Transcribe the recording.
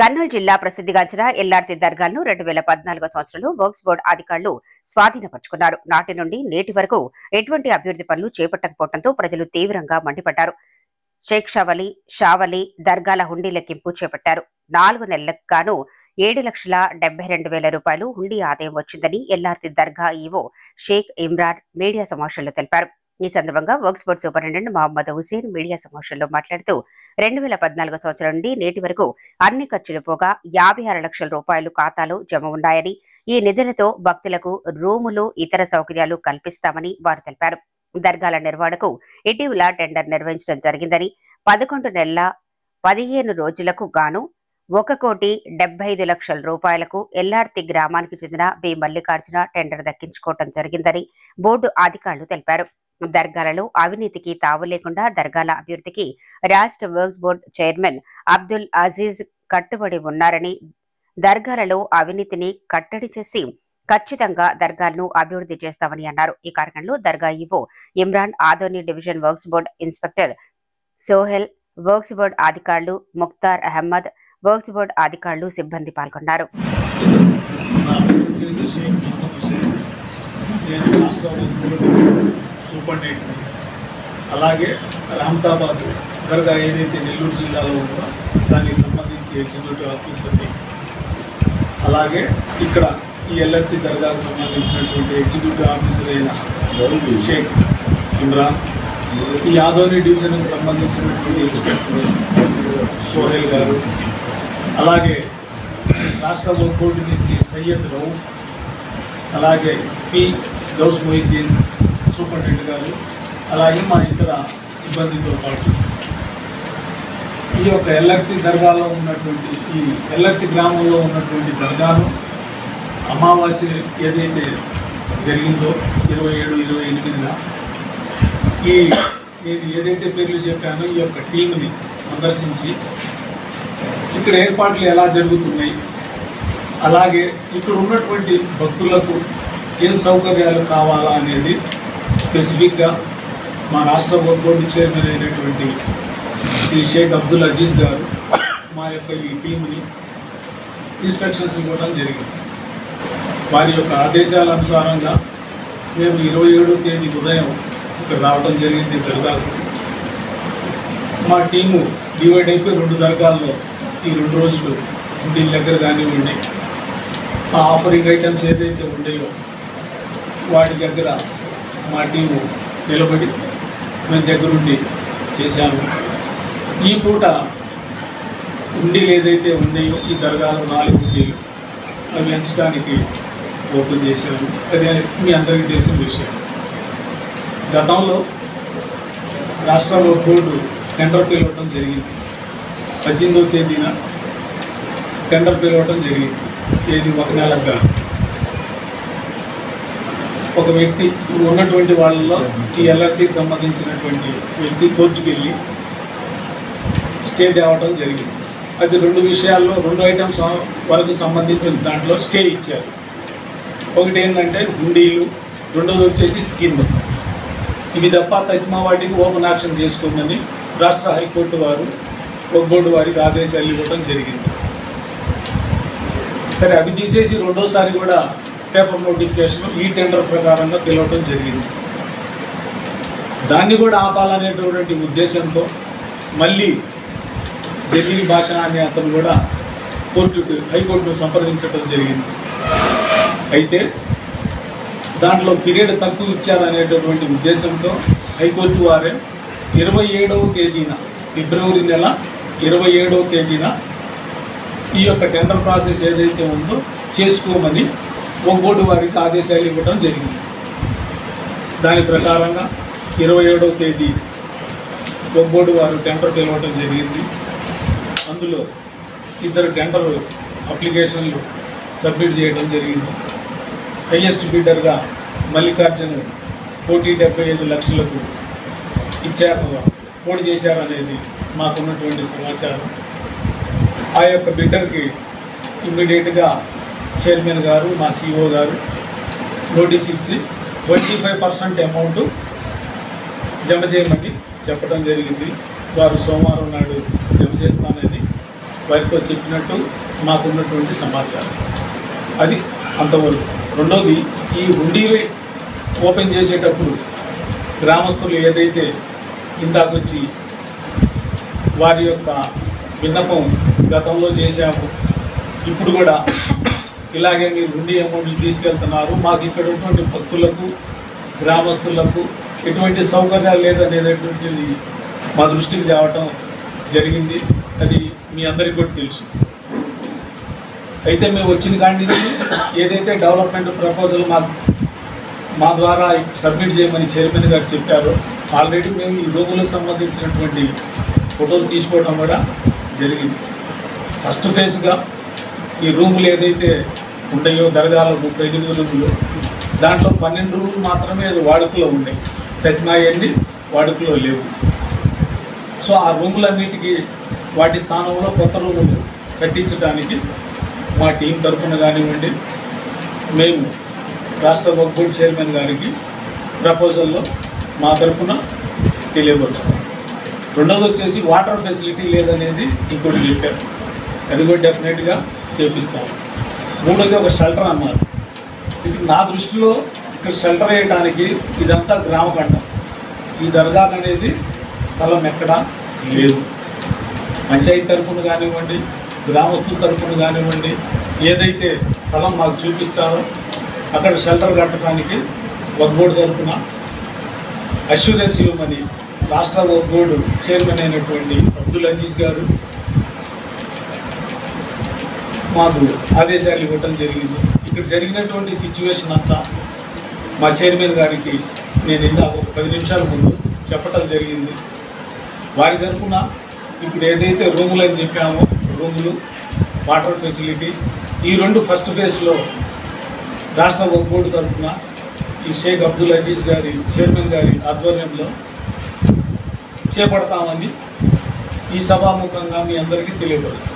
కర్నూలు జిల్లా ప్రసిద్ధిగాంచిన ఎల్లార్తి దర్గాలను 2014 సంవత్సరంలో వర్క్స్ బోర్డు అధికారులు స్వాధీనపరుచుకున్నారు. నాటి నుండి నేటి వరకు ఎటువంటి అభివృద్ధి పనులు చేపట్టకపోవడంతో ప్రజలు తీవ్రంగా మండిపడ్డారు. షేక్ షావలి దర్గాల హుండీ లెక్కింపు చేపట్టారు. 4 నెలలకు గాను 7,72,000 రూపాయలు హుండీ ఆదాయం వచ్చిందని ఎల్లార్తి దర్గా ఈవో షేక్ ఇమ్రాన్ మీడియా సమావేశంలో తెలిపారు. ఈ సందర్భంగా వర్క్స్ board superintendent Mohammed Hussain media సమావేశంలో మాట్లాడుతూ 2014 సంవత్సరం నుండి నేటి వరకు అన్ని ఖర్చులు పోగా 56 లక్షల రూపాయలు ఖాతాలో జమ ఉన్నాయని, ఈ నిధులతో భక్తులకు రూములు, ఇతర సౌకర్యాలు కల్పిస్తామని వారు తెలిపారు. దర్గాల నిర్వహణకు ఇటీవల టెండర్ నిర్వహించడం జరిగిందని, 11 నెలల 15 రోజులకు గాను 1,75,00,000 రూపాయలకు ఎల్లార్తి గ్రామానికి చెందిన బి మల్లికార్జున టెండర్ దక్కించుకోవడం జరిగిందని బోర్డు అధికారులు తెలిపారు. దర్గాలలో అవినీతికి తావు లేకుండా దర్గాల అభివృద్ధికి రాష్ట్ర works board chairman Abdul Aziz కట్టుబడి ఉన్నారని, దర్గాలలో అవినీతిని కట్టడి చేసి ఖచ్చితంగా దర్గాలను అభివృద్ధి చేస్తామని అన్నారు. ఈ కార్యక్రమంలో dargah EO Imran, Adoni division works board inspector Sohel, works board అధికారులు ముక్తార్ అహ్మద్, వర్క్స్ బోర్డు అధికారులు, సిబ్బంది పాల్గొన్నారు. సూపరింటెండెంట్ అలాగే రహమతాబాద్ దర్గా ఏదైతే నెల్లూరు జిల్లాలో ఉందో దానికి సంబంధించి ఎగ్జిక్యూటివ్ ఆఫీసర్ని, అలాగే ఇక్కడ ఈ ఎల్లార్తి దర్గాకు సంబంధించినటువంటి ఎగ్జిక్యూటివ్ ఆఫీసర్ అయిన షేక్ ఇమ్రాన్, ఈ ఆదోని డివిజన్కి సంబంధించినటువంటి ఇన్స్పెక్టర్ సోహెల్ గారు, అలాగే రాష్ట్ర వర్క్ బోర్డు నుంచి సయ్యద్ రౌఫ్, అలాగే పి గౌస్ మొహిద్దీన్ సూపరింటెండెంట్ గారు, అలాగే మా ఇతర సిబ్బందితో పాటు ఈ యొక్క ఎల్లార్తి దర్గాలో ఉన్నటువంటి ఈ ఎల్లార్తి గ్రామంలో ఉన్నటువంటి దర్గాను అమావాస్య ఏదైతే జరిగిందో 27-28న నేను ఏదైతే పేర్లు చెప్పానో ఈ యొక్క టీంని సందర్శించి ఇక్కడ ఏర్పాట్లు ఎలా జరుగుతున్నాయి, అలాగే ఇక్కడ ఉన్నటువంటి భక్తులకు ఏం సౌకర్యాలు కావాలా అనేది స్పెసిఫిక్గా మా రాష్ట్ర వర్క్ బోర్డు చైర్మన్ అయినటువంటి శ్రీ షేక్ అబ్దుల్ అజీజ్ గారు మా యొక్క ఈ టీంని ఇన్స్ట్రక్షన్స్ ఇవ్వడం జరిగింది. వారి యొక్క ఆదేశాల అనుసారంగా మేము 27వ తేదీ ఉదయం ఇక్కడ రావడం జరిగింది దర్గాకు. మా టీము డివైడ్ అయిపోయి 2 దర్గాల్లో ఈ 2 రోజులు ఇంటి దగ్గర కానివ్వండి, ఆ ఆఫరింగ్ ఐటమ్స్ ఏదైతే ఉన్నాయో వాటి దగ్గర మా టీము నిలబడి మేము దగ్గరుండి చేశాము. ఈ పూట హుండీలు ఏదైతే ఉన్నాయో ఈ దర్గాలో 4 హుండీలు అవి ఎంచడానికి ఓపెన్ చేశాము. అదే మీ అందరికీ తెలిసిన విషయం. గతంలో రాష్ట్ర బోర్డు టెండర్ పిలవటం జరిగింది. 18వ తేదీన టెండర్ పిలవటం జరిగింది. ఏది 1 నెలగా ఒక వ్యక్తి ఉన్నటువంటి వాళ్ళలో ఈ ఎల్ఆర్టీకి సంబంధించినటువంటి వ్యక్తి కోర్టుకు వెళ్ళి స్టే తేవటం జరిగింది. అది 2 విషయాల్లో 2 ఐటమ్స్ వరకు సంబంధించిన దాంట్లో స్టే ఇచ్చారు. ఒకటి ఏంటంటే హుండీలు, రెండోది వచ్చేసి స్కిన్. ఇవి తప్ప తగ్గిన వాటికి ఓపెన్ యాక్షన్ చేసుకోమని రాష్ట్ర హైకోర్టు వారు వర్క్ బోర్డు వారికి ఆదేశాలు ఇవ్వడం జరిగింది. సరే, అవి తీసేసి రెండోసారి కూడా పేపర్ నోటిఫికేషన్ ఈ టెండర్ ప్రకారంగా పిలవటం జరిగింది. దాన్ని కూడా ఆపాలనేటువంటి ఉద్దేశంతో మళ్ళీ జలీల్ భాష అనే అతను కూడా హైకోర్టును సంప్రదించడం జరిగింది. అయితే దాంట్లో పీరియడ్ తక్కువ ఇచ్చారనేటటువంటి ఉద్దేశంతో హైకోర్టు వారే 27వ తేదీన ఫిబ్రవరి నెల 27వ తేదీన ఈ యొక్క టెండర్ ప్రాసెస్ ఏదైతే ఉందో చేసుకోమని వర్క్ బోర్డు వారికి ఆదేశాలు ఇవ్వడం జరిగింది. దాని ప్రకారంగా 27వ తేదీ వర్క్ బోర్డు వారు టెండర్ పిలవటం జరిగింది. అందులో 2 టెండర్ అప్లికేషన్లు సబ్మిట్ చేయడం జరిగింది. హైయెస్ట్ బిడ్డర్గా మల్లికార్జున 1,75 లక్షలకు పోటీ చేశారనేది మాకున్నటువంటి సమాచారం. ఆ యొక్క బిడ్డర్కి ఇమ్మీడియట్గా చైర్మన్ గారు, మా సిఓ గారు నోటీస్ ఇచ్చి 25% అమౌంట్ జమ చేయమని చెప్పడం జరిగింది. వారు సోమవారం నాడు జమ చేస్తానని వారితో చెప్పినట్టు మాకున్నటువంటి సమాచారం. అది అంతవరకు. రెండోది, ఈ హుండీలు ఓపెన్ చేసేటప్పుడు గ్రామస్తులు ఏదైతే ఇందాకొచ్చి వారి యొక్క విన్నపం గతంలో చేశాము, ఇప్పుడు కూడా ఇలాగే మీరు హుండీ అమౌంట్లు తీసుకెళ్తున్నారు, మాకు ఇక్కడ ఉన్నటువంటి భక్తులకు గ్రామస్తులకు ఎటువంటి సౌకర్యాలు లేదనేటటువంటిది మా దృష్టికి తేవటం జరిగింది. అది మీ అందరికీ కూడా తెలుసు. అయితే మేము వచ్చిన కాడి నుంచి ఏదైతే డెవలప్మెంట్ ప్రపోజల్ మా ద్వారా సబ్మిట్ చేయమని చైర్మన్ గారు చెప్పారో, ఆల్రెడీ మేము ఈ రూములకు సంబంధించినటువంటి ఫోటోలు తీసుకోవడం కూడా జరిగింది. ఫస్ట్ ఫేజ్గా ఈ రూములు ఏదైతే ఉన్నాయో దర్గాలో 38 రూములు, దాంట్లో 12 రూములు మాత్రమే అది వాడుకలో ఉన్నాయి, తగ్గినాయన్నీ వాడుకలో లేవు. సో ఆ రూములన్నిటికీ వాటి స్థానంలో కొత్త రూములు కట్టించడానికి మా టీం తరఫున కానివ్వండి, మేము రాష్ట్ర వక్ఫ్ బోర్డు చైర్మన్ గారికి ప్రపోజల్లో మా తరఫున తెలియపరుస్తాం. రెండోది వచ్చేసి వాటర్ ఫెసిలిటీ లేదనేది ఇంకోటి చెప్పారు, అది కూడా డెఫినెట్గా చేపిస్తాం. మూడోది ఒక షెల్టర్ అన్నారు. ఇది నా దృష్టిలో ఇక్కడ షెల్టర్ వేయడానికి ఇదంతా గ్రామకండం, ఈ దర్గా అనేది స్థలం ఎక్కడా లేదు. పంచాయతీ తరఫున కానివ్వండి, గ్రామస్తుల తరఫున కానివ్వండి, ఏదైతే స్థలం మాకు చూపిస్తారో అక్కడ షెల్టర్ కట్టడానికి వక్ఫ్ బోర్డు తరఫున అష్యూరెన్స్ ఇవ్వమని రాష్ట్ర వక్ఫ్ బోర్డు చైర్మన్ అయినటువంటి అబ్దుల్ అజీజ్ గారు మాకు ఆదేశాలు ఇవ్వటం జరిగింది. ఇక్కడ జరిగినటువంటి సిచ్యువేషన్ అంతా మా చైర్మన్ గారికి నేను ఇందాక ఒక 10 నిమిషాల ముందు చెప్పటం జరిగింది. వారి తరఫున ఇప్పుడు ఏదైతే రూములు అని చెప్పామో, రూములు, వాటర్ ఫెసిలిటీ, ఈ 2 ఫస్ట్ ఫేజ్లో రాష్ట్ర వక్ఫ్ బోర్డు తరఫున ఈ షేక్ అబ్దుల్ అజీజ్ గారి చైర్మన్ గారి ఆధ్వర్యంలో చేపడతామని ఈ సభాముఖంగా మీ అందరికీ తెలియపరుస్తాం.